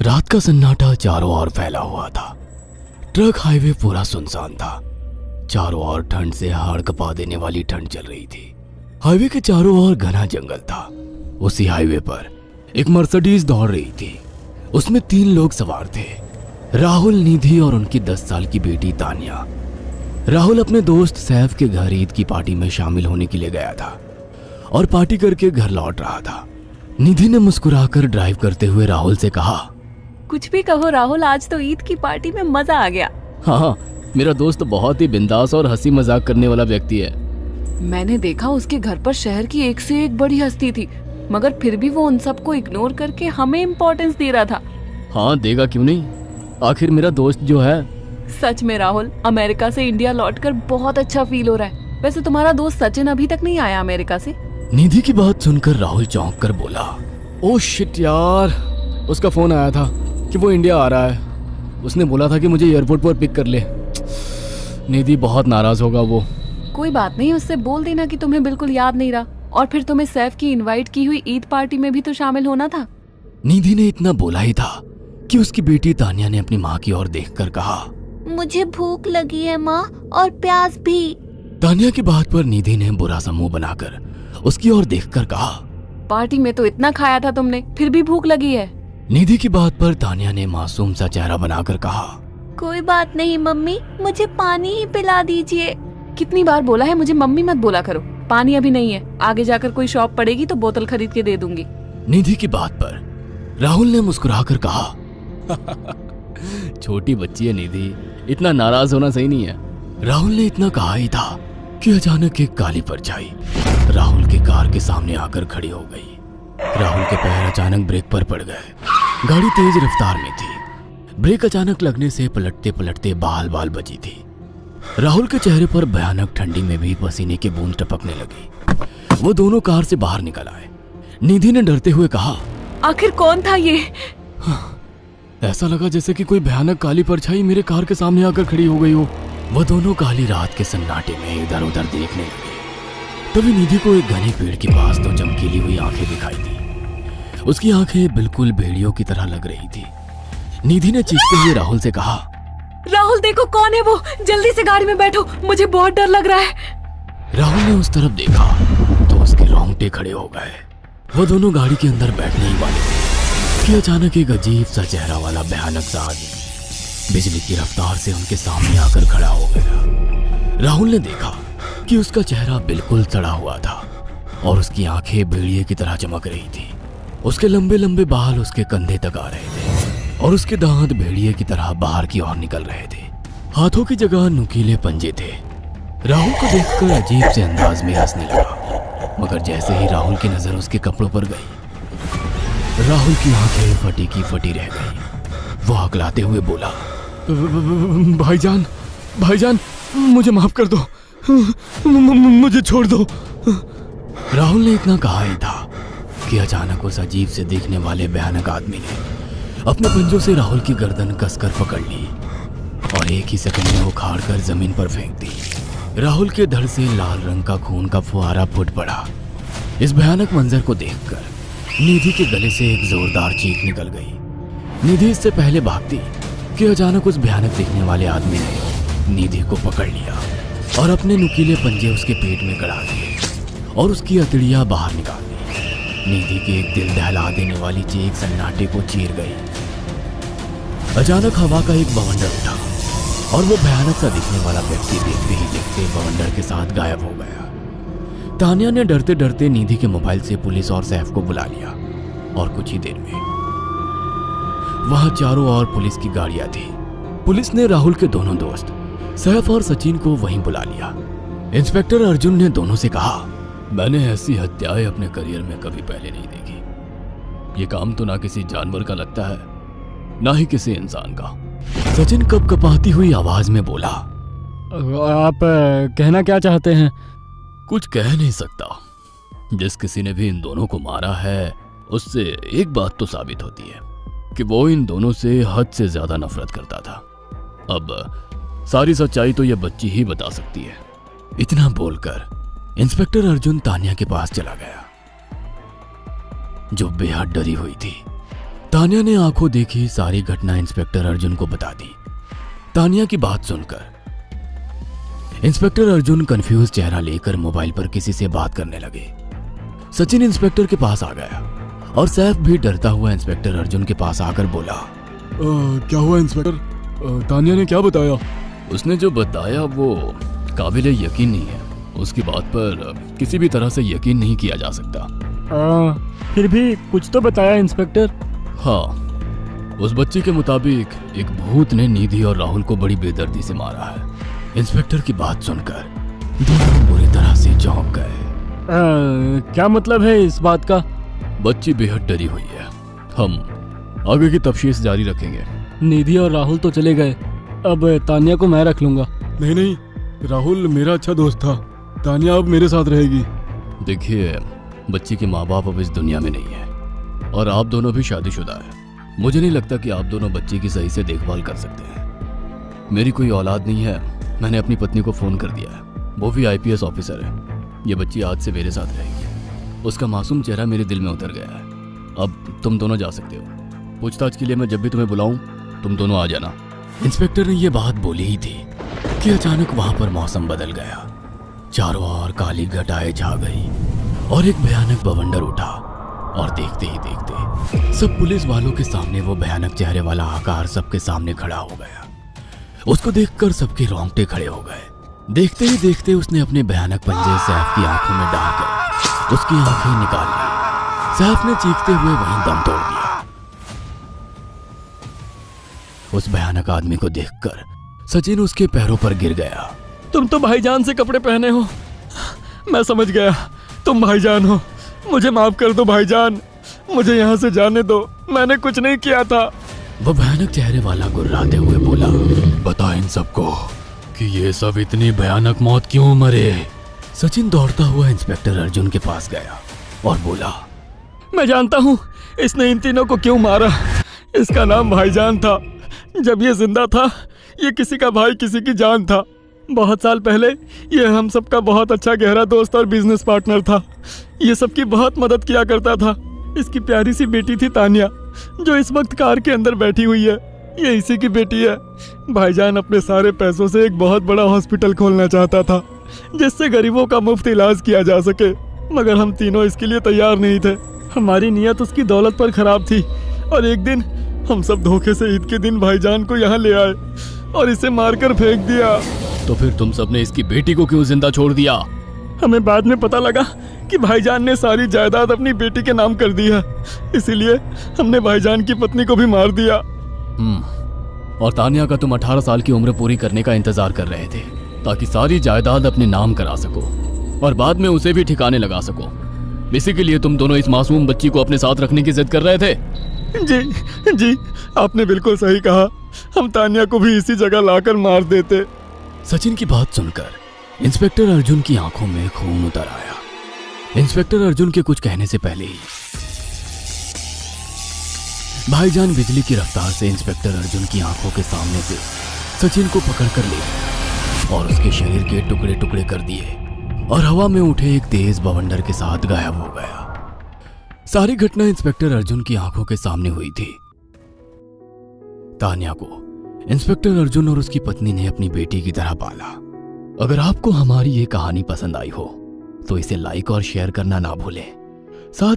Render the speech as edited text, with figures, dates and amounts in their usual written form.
रात का सन्नाटा चारों ओर फैला हुआ था। ट्रक हाईवे पूरा सुनसान था। चारों ओर ठंड से हाड़ कपा देने वाली ठंड चल रही थी। हाईवे के चारों ओर घना जंगल था। उसी हाईवे पर एक मर्सिडीज दौड़ रही थी। उसमें 3 लोग सवार थे, राहुल, निधि और उनकी 10 साल की बेटी तानिया। राहुल अपने दोस्त सैफ के घर ईद की पार्टी में शामिल होने के लिए गया था और पार्टी करके घर लौट रहा था। निधि ने मुस्कुराकर ड्राइव करते हुए राहुल से कहा, कुछ भी कहो राहुल, आज तो ईद की पार्टी में मजा आ गया। हाँ, मेरा दोस्त बहुत ही बिंदास और हंसी मजाक करने वाला व्यक्ति है। मैंने देखा उसके घर पर शहर की एक से एक बड़ी हस्ती थी, मगर फिर भी वो उन सबको इग्नोर करके हमें इम्पोर्टेंस दे रहा था। हाँ, देगा क्यों नहीं, आखिर मेरा दोस्त जो है। सच में राहुल, अमेरिका से इंडिया लौटकर बहुत अच्छा फील हो रहा है। वैसे तुम्हारा दोस्त सचिन अभी तक नहीं आया अमेरिका से? निधि की बात सुनकर राहुल चौंक कर बोला, ओह शिट यार, उसका फोन आया था कि वो इंडिया आ रहा है। उसने बोला था कि मुझे एयरपोर्ट पर पिक कर ले। निधि बहुत नाराज होगा वो। कोई बात नहीं, उससे बोल देना कि तुम्हें बिल्कुल याद नहीं रहा और फिर तुम्हें सैफ की इनवाइट की हुई ईद पार्टी में भी तो शामिल होना था। निधि ने इतना बोला ही था कि उसकी बेटी तानिया ने अपनी माँ की ओर देखकर कहा, मुझे भूख लगी है माँ, और प्यास भी। तानिया की बात पर निधि ने बुरा सा मुंह बनाकर उसकी ओर देखकर कहा, पार्टी में तो इतना खाया था तुमने, फिर भी भूख लगी है? निधि की बात पर तानिया ने मासूम सा चेहरा बनाकर कहा, कोई बात नहीं मम्मी, मुझे पानी ही पिला दीजिए। कितनी बार बोला है मुझे मम्मी मत बोला करो। पानी अभी नहीं है, आगे जाकर कोई शॉप पड़ेगी तो बोतल खरीद के दे दूंगी। निधि की बात पर राहुल ने मुस्कुराकर कहा, छोटी बच्ची है निधि, इतना नाराज होना सही नहीं है। राहुल ने इतना कहा ही था कि अचानक एक काली परछाई राहुल की कार के सामने आकर खड़ी हो गई। राहुल के पैर अचानक ब्रेक पर पड़ गए। गाड़ी तेज रफ्तार में थी। ब्रेक अचानक लगने से पलटते पलटते बाल बाल बची थी। राहुल के चेहरे पर भयानक ठंडी में भी पसीने की बूंद टपकने लगी। वो दोनों कार से बाहर निकल आए। निधि ने डरते हुए कहा, आखिर कौन था ये? ऐसा लगा जैसे कि कोई भयानक काली परछाई मेरे कार के सामने आकर खड़ी हो गई हो। वो दोनों काली रात के सन्नाटे में इधर उधर देखने लगे। तभी निधि को एक घने पेड़ के पास 2 चमकीली हुई आंखें दिखाई दी। उसकी आंखें बिल्कुल भेड़ियों की तरह लग रही थी। निधि ने चीखते हुए राहुल से कहा, राहुल देखो कौन है वो, जल्दी से गाड़ी में बैठो, मुझे बहुत डर लग रहा है। राहुल ने उस तरफ देखा तो उसके रोंगटे खड़े हो गए। वो दोनों गाड़ी के अंदर बैठने ही वाले थे कि अचानक एक अजीब सा चेहरा वाला भयानक सा आदमी बिजली की रफ्तार से उनके सामने आकर खड़ा हो गया। राहुल ने देखा कि उसका चेहरा बिल्कुल सड़ा हुआ था और उसकी आंखें भेड़िए की तरह चमक रही थी। उसके लंबे लंबे बाल उसके कंधे तक आ रहे थे और उसके दांत भेड़िए की तरह बाहर की ओर निकल रहे थे। हाथों की जगह नुकीले पंजे थे। राहुल को देखकर अजीब से अंदाज में हंसने लगा, मगर जैसे ही राहुल की नजर उसके कपड़ों पर गई, राहुल की आंखें फटी की फटी रह गई। वो हकलाते हुए बोला, भाईजान, भाईजान, मुझे माफ कर दो, मुझे छोड़ दो। राहुल ने इतना कहा ही था कि अचानक उस अजीब से दिखने वाले भयानक आदमी ने अपने पंजों से राहुल की गर्दन कसकर पकड़ ली और एक ही सेकंड में उखाड़ कर जमीन पर फेंक दी। राहुल के धड़ से लाल रंग का खून का फुहारा फूट पड़ा। इस भयानक मंजर को देखकर निधि के गले से एक जोरदार चीख निकल गई। निधि इससे पहले भागती कि अचानक उस भयानक दिखने वाले आदमी ने निधि को पकड़ लिया और अपने नुकीले पंजे उसके पेट में गड़ा दिए और उसकी अतड़ियां बाहर निकाल दी। निधि की एक दिल दहला देने वाली चीख सन्नाटे को चीर गई। अचानक हवा का एक बवंडर उठा और वो भयानक सा दिखने वाला व्यक्ति देखते ही देखते बवंडर के साथ गायब हो गया। तानिया ने डरते डरते निधि के मोबाइल से पुलिस और सैफ को बुला लिया और कुछ ही देर में वहां चारों ओर पुलिस की गाड़ियां थी। पुलिस ने राहुल के दोनों दोस्त सैफ और सचिन को वहीं बुला लिया। इंस्पेक्टर अर्जुन ने दोनों से कहा, मैंने ऐसी हत्याएं अपने करियर में कभी पहले नहीं देखी। ये काम तो ना किसी जानवर का लगता है, ना ही किसी इंसान का। सचिन कपकपाती हुई आवाज में बोला, आप कहना क्या चाहते हैं? कुछ कह नहीं सकता। जिस किसी ने भी इन दोनों को मारा है उससे एक बात तो साबित होती है कि वो इन दोनों से हद से ज्यादा नफरत करता था। अब सारी सच्चाई तो यह बच्ची ही बता सकती है। इतना बोलकर इंस्पेक्टर अर्जुन तानिया के पास चला गया जो बेहद डरी हुई थी। तानिया ने आंखों देखी सारी घटना इंस्पेक्टर अर्जुन को बता दी। तानिया की बात सुनकर इंस्पेक्टर अर्जुन कंफ्यूज चेहरा लेकर मोबाइल पर किसी से बात करने लगे। सचिन इंस्पेक्टर के पास आ गया और सैफ भी डरता हुआ इंस्पेक्टर अर्जुन के पास आकर बोला, क्या हुआ इंस्पेक्टर? तानिया ने क्या बताया? उसने जो बताया वो काबिले यकीन नहीं है। उसकी बात पर किसी भी तरह से यकीन नहीं किया जा सकता। फिर भी कुछ तो बताया इंस्पेक्टर। हाँ, उस बच्ची के मुताबिक एक भूत ने निधि और राहुल को बड़ी बेदर्दी से मारा है। इंस्पेक्टर की बात सुनकर दोनों बुरी तरह से चौंक गए। क्या मतलब है इस बात का? बच्ची बेहद डरी हुई है। हम आगे की तफ्तीश जारी रखेंगे। निधि और राहुल तो चले गए, अब तानिया को मैं रख लूंगा। नहीं, राहुल मेरा अच्छा दोस्त था। तानिया अब मेरे साथ रहेगी। देखिए, बच्ची के माँ बाप अब इस दुनिया में नहीं है और आप दोनों भी शादीशुदा है। मुझे नहीं लगता कि आप दोनों बच्ची की सही से देखभाल कर सकते हैं। मेरी कोई औलाद नहीं है। मैंने अपनी पत्नी को फोन कर दिया है, वो भी IPS ऑफिसर है। ये बच्ची आज से मेरे साथ रहेगी। उसका मासूम चेहरा मेरे दिल में उतर गया है। अब तुम दोनों जा सकते हो। पूछताछ के लिए मैं जब भी तुम्हें बुलाऊं तुम दोनों आ जाना। इंस्पेक्टर ने ये बात बोली ही थी कि अचानक वहां पर मौसम बदल गया। चारों ओर काली घटाएं छा गई और एक भयानक बवंडर उठा और देखते ही देखते सब पुलिस वालों के सामने वो भयानक चेहरे वाला आकार सबके सामने खड़ा हो गया। उसको देखकर सबके रोंगटे खड़े हो गए। देखते ही देखते उसने अपने भयानक पंजे सैफ की आंखों में डालकर उसकी आंखें निकाल ली। सैफ ने चीखते हुए वहीं दम तोड़ दिया। उस भयानक आदमी को देखकर सचिन उसके पैरों पर गिर गया। तुम तो भाईजान से कपड़े पहने हो। मैं समझ गया, तुम भाईजान हो। मुझे माफ कर दो भाईजान, मुझे यहाँ से जाने दो। मैंने कुछ नहीं किया था। वो भयानक चेहरे वाला गुर्राते हुए बोला, बता इन सबको कि ये सब इतनी भयानक मौत क्यों मरे। सचिन दौड़ता हुआ इंस्पेक्टर अर्जुन के पास गया और बोला, मैं जानता हूँ इसने इन तीनों को क्यों मारा। इसका नाम भाईजान था। जब ये जिंदा था ये किसी का भाई किसी की जान था। बहुत साल पहले ये हम सबका बहुत अच्छा गहरा दोस्त और बिजनेस पार्टनर था। ये सबकी बहुत मदद किया करता था। इसकी प्यारी सी बेटी थी तानिया, जो इस वक्त कार के अंदर बैठी हुई है। ये इसी की बेटी है। भाईजान अपने सारे पैसों से एक बहुत बड़ा हॉस्पिटल खोलना चाहता था जिससे गरीबों का मुफ्त इलाज किया जा सके, मगर हम तीनों इसके लिए तैयार नहीं थे। हमारी नीयत उसकी दौलत पर खराब थी और एक दिन हम सब धोखे से ईद के दिन भाईजान को यहाँ ले आए और इसे मारकर फेंक दिया। तो फिर तुम सबने इसकी बेटी को क्यों जिंदा छोड़ दिया? हमें बाद में पता लगा कि भाईजान ने सारी जायदाद अपनी बेटी के नाम कर दी है, इसीलिए हमने भाईजान की पत्नी को भी मार दिया। और तानिया का तुम 18 साल की उम्र पूरी करने का इंतजार कर रहे थे ताकि सारी जायदाद अपने नाम करा सको और बाद में उसे भी ठिकाने लगा सको। इसी के लिए तुम दोनों इस मासूम बच्ची को अपने साथ रखने की जिद कर रहे थे। जी, आपने बिल्कुल सही कहा। हम तानिया को भी इसी जगह लाकर मार देते। सचिन की बात सुनकर इंस्पेक्टर अर्जुन की आंखों में खून उतर आया। इंस्पेक्टर अर्जुन के कुछ कहने से पहले ही भाईजान बिजली की रफ्तार से इंस्पेक्टर अर्जुन की आंखों के सामने से सचिन को पकड़कर ले गया और उसके शरीर के टुकड़े टुकड़े कर दिए और हवा में उठे एक तेज बवंडर के साथ गायब हो गया। सारी घटना इंस्पेक्टर अर्जुन की आंखों के सामने हुई थी। तानिया को इंस्पेक्टर अर्जुन और उसकी पत्नी ने अपनी बेटी की तरह पाला। अगर आपको हमारी ये कहानी पसंद आई हो तो इसे लाइक और शेयर करना ना भूलें। साथ